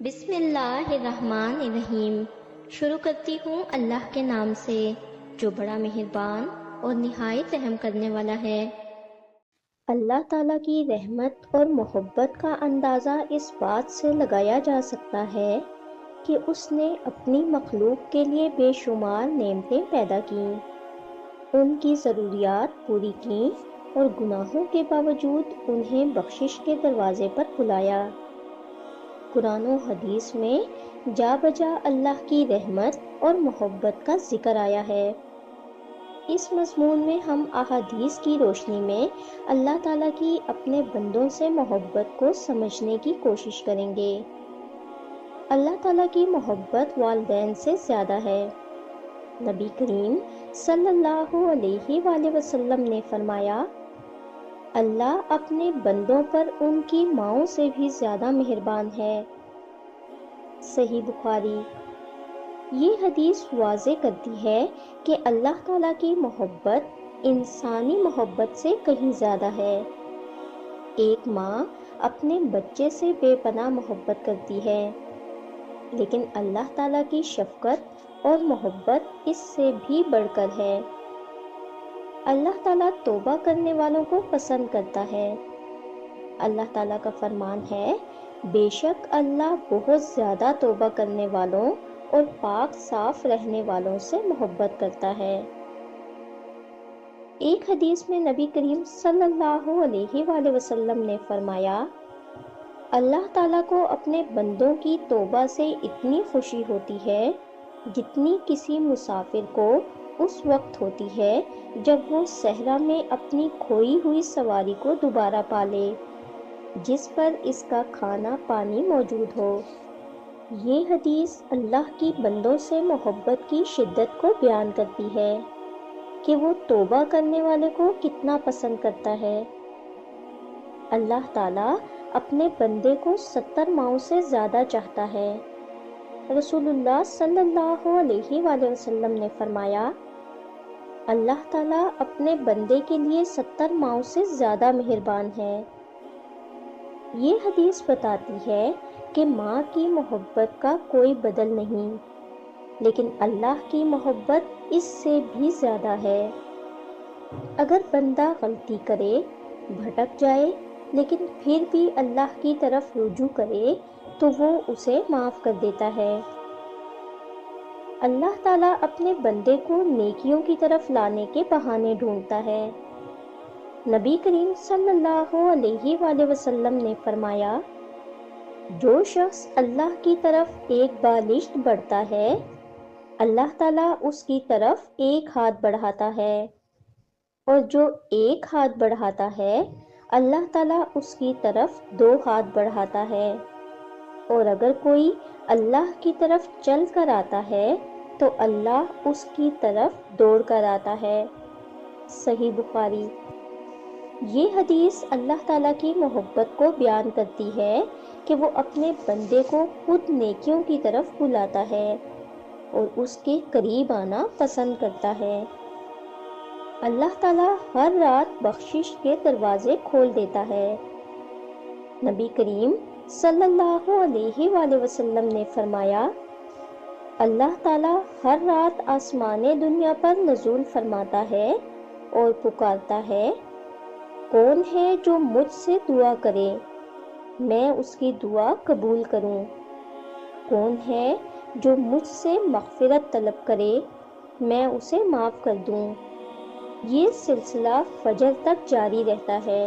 بسم اللہ الرحمن الرحیم۔ شروع کرتی ہوں اللہ کے نام سے جو بڑا مہربان اور نہایت رحم کرنے والا ہے۔ اللہ تعالیٰ کی رحمت اور محبت کا اندازہ اس بات سے لگایا جا سکتا ہے کہ اس نے اپنی مخلوق کے لیے بے شمار نعمتیں پیدا کیں، ان کی ضروریات پوری کیں اور گناہوں کے باوجود انہیں بخشش کے دروازے پر بلایا۔ قرآن و حدیث میں جا بجا اللہ کی رحمت اور محبت کا ذکر آیا ہے۔ اس مضمون میں ہم احادیث کی روشنی میں اللہ تعالیٰ کی اپنے بندوں سے محبت کو سمجھنے کی کوشش کریں گے۔ اللہ تعالیٰ کی محبت والدین سے زیادہ ہے۔ نبی کریم صلی اللہ علیہ وآلہ وسلم نے فرمایا، اللہ اپنے بندوں پر ان کی ماؤں سے بھی زیادہ مہربان ہے۔ صحیح بخاری۔ یہ حدیث واضح کرتی ہے کہ اللہ تعالیٰ کی محبت انسانی محبت سے کہیں زیادہ ہے۔ ایک ماں اپنے بچے سے بے پناہ محبت کرتی ہے، لیکن اللہ تعالیٰ کی شفقت اور محبت اس سے بھی بڑھ کر ہے۔ اللہ تعالیٰ توبہ کرنے والوں کو پسند کرتا ہے۔ اللہ تعالیٰ کا فرمان ہے، بے شک اللہ بہت زیادہ توبہ کرنے والوں اور پاک صاف رہنے والوں سے محبت کرتا ہے۔ ایک حدیث میں نبی کریم صلی اللہ علیہ وآلہ وسلم نے فرمایا، اللہ تعالیٰ کو اپنے بندوں کی توبہ سے اتنی خوشی ہوتی ہے جتنی کسی مسافر کو اس وقت ہوتی ہے جب وہ صحرا میں اپنی کھوئی ہوئی سواری کو دوبارہ پالے جس پر اس کا کھانا پانی موجود ہو۔ یہ حدیث اللہ کی بندوں سے محبت کی شدت کو بیان کرتی ہے کہ وہ توبہ کرنے والے کو کتنا پسند کرتا ہے۔ اللہ تعالیٰ اپنے بندے کو 70 ماؤں سے زیادہ چاہتا ہے۔ رسول اللہ صلی اللہ علیہ وآلہ وسلم نے فرمایا، اللہ تعالیٰ اپنے بندے کے لیے 70 ماؤں سے زیادہ مہربان ہے۔ یہ حدیث بتاتی ہے کہ ماں کی محبت کا کوئی بدل نہیں، لیکن اللہ کی محبت اس سے بھی زیادہ ہے۔ اگر بندہ غلطی کرے، بھٹک جائے، لیکن پھر بھی اللہ کی طرف رجوع کرے تو وہ اسے معاف کر دیتا ہے۔ اللہ تعالیٰ اپنے بندے کو نیکیوں کی طرف لانے کے بہانے ڈھونڈتا ہے۔ نبی کریم صلی اللہ علیہ وآلہ وسلم نے فرمایا، جو شخص اللہ کی طرف ایک بالشت بڑھتا ہے، اللہ تعالیٰ اس کی طرف ایک ہاتھ بڑھاتا ہے، اور جو ایک ہاتھ بڑھاتا ہے اللہ تعالیٰ اس کی طرف 2 ہاتھ بڑھاتا ہے، اور اگر کوئی اللہ کی طرف چل کر آتا ہے تو اللہ اس کی طرف دوڑ کر آتا ہے۔ صحیح بخاری۔ یہ حدیث اللہ تعالیٰ کی محبت کو بیان کرتی ہے کہ وہ اپنے بندے کو خود نیکیوں کی طرف بلاتا ہے اور اس کے قریب آنا پسند کرتا ہے۔ اللہ تعالیٰ ہر رات بخشش کے دروازے کھول دیتا ہے۔ نبی کریم صلی اللہ علیہ وآلہ وسلم نے فرمایا، اللہ تعالیٰ ہر رات آسمان دنیا پر نزول فرماتا ہے اور پکارتا ہے، کون ہے جو مجھ سے دعا کرے میں اس کی دعا قبول کروں؟ کون ہے جو مجھ سے مغفرت طلب کرے میں اسے معاف کر دوں؟ یہ سلسلہ فجر تک جاری رہتا ہے۔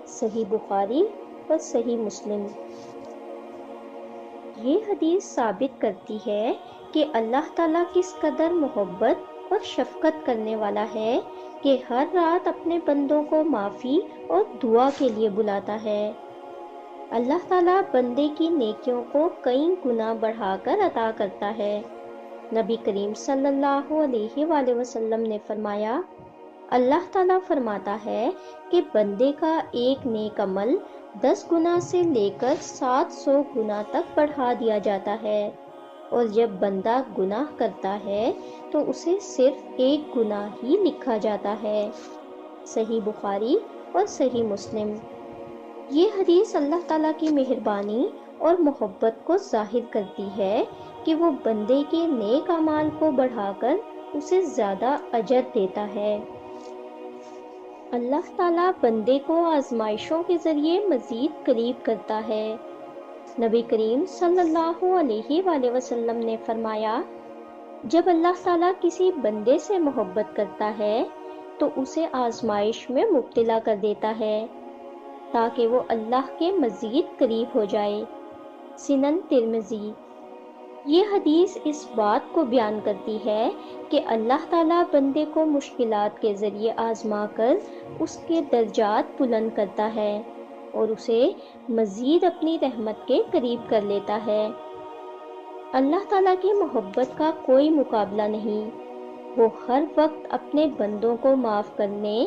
صحیح بخاری اور صحیح مسلم۔ یہ حدیث ثابت کرتی ہے کہ اللہ تعالیٰ کس قدر محبت اور شفقت کرنے والا ہے کہ ہر رات اپنے بندوں کو معافی اور دعا کے لیے بلاتا ہے۔ اللہ تعالیٰ بندے کی نیکیوں کو کئی گنا بڑھا کر عطا کرتا ہے۔ نبی کریم صلی اللہ علیہ وآلہ وسلم نے فرمایا، اللہ تعالیٰ فرماتا ہے کہ بندے کا ایک نیک عمل 10 گنا سے لے کر 700 گنا تک بڑھا دیا جاتا ہے، اور جب بندہ گناہ کرتا ہے تو اسے صرف 1 گناہ ہی لکھا جاتا ہے۔ صحیح بخاری اور صحیح مسلم۔ یہ حدیث اللہ تعالیٰ کی مہربانی اور محبت کو ظاہر کرتی ہے کہ وہ بندے کے نیک اعمال کو بڑھا کر اسے زیادہ اجر دیتا ہے۔ اللہ تعالیٰ بندے کو آزمائشوں کے ذریعے مزید قریب کرتا ہے۔ نبی کریم صلی اللہ علیہ وآلہ وسلم نے فرمایا، جب اللہ تعالیٰ کسی بندے سے محبت کرتا ہے تو اسے آزمائش میں مبتلا کر دیتا ہے تاکہ وہ اللہ کے مزید قریب ہو جائے۔ سنن ترمذی۔ یہ حدیث اس بات کو بیان کرتی ہے کہ اللہ تعالیٰ بندے کو مشکلات کے ذریعے آزما کر اس کے درجات بلند کرتا ہے اور اسے مزید اپنی رحمت کے قریب کر لیتا ہے۔ اللہ تعالیٰ کی محبت کا کوئی مقابلہ نہیں۔ وہ ہر وقت اپنے بندوں کو معاف کرنے،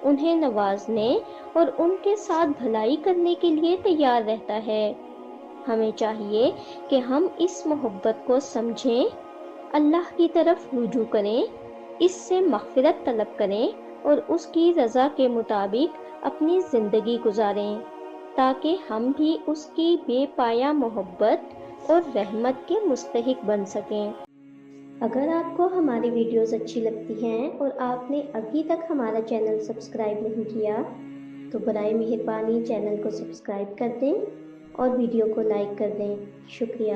انہیں نوازنے اور ان کے ساتھ بھلائی کرنے کے لیے تیار رہتا ہے۔ ہمیں چاہیے کہ ہم اس محبت کو سمجھیں، اللہ کی طرف رجوع کریں، اس سے مغفرت طلب کریں اور اس کی رضا کے مطابق اپنی زندگی گزاریں تاکہ ہم بھی اس کی بے پایہ محبت اور رحمت کے مستحق بن سکیں۔ اگر آپ کو ہماری ویڈیوز اچھی لگتی ہیں اور آپ نے ابھی تک ہمارا چینل سبسکرائب نہیں کیا تو برائے مہربانی چینل کو سبسکرائب کر دیں اور ویڈیو کو لائک کر دیں۔ شکریہ۔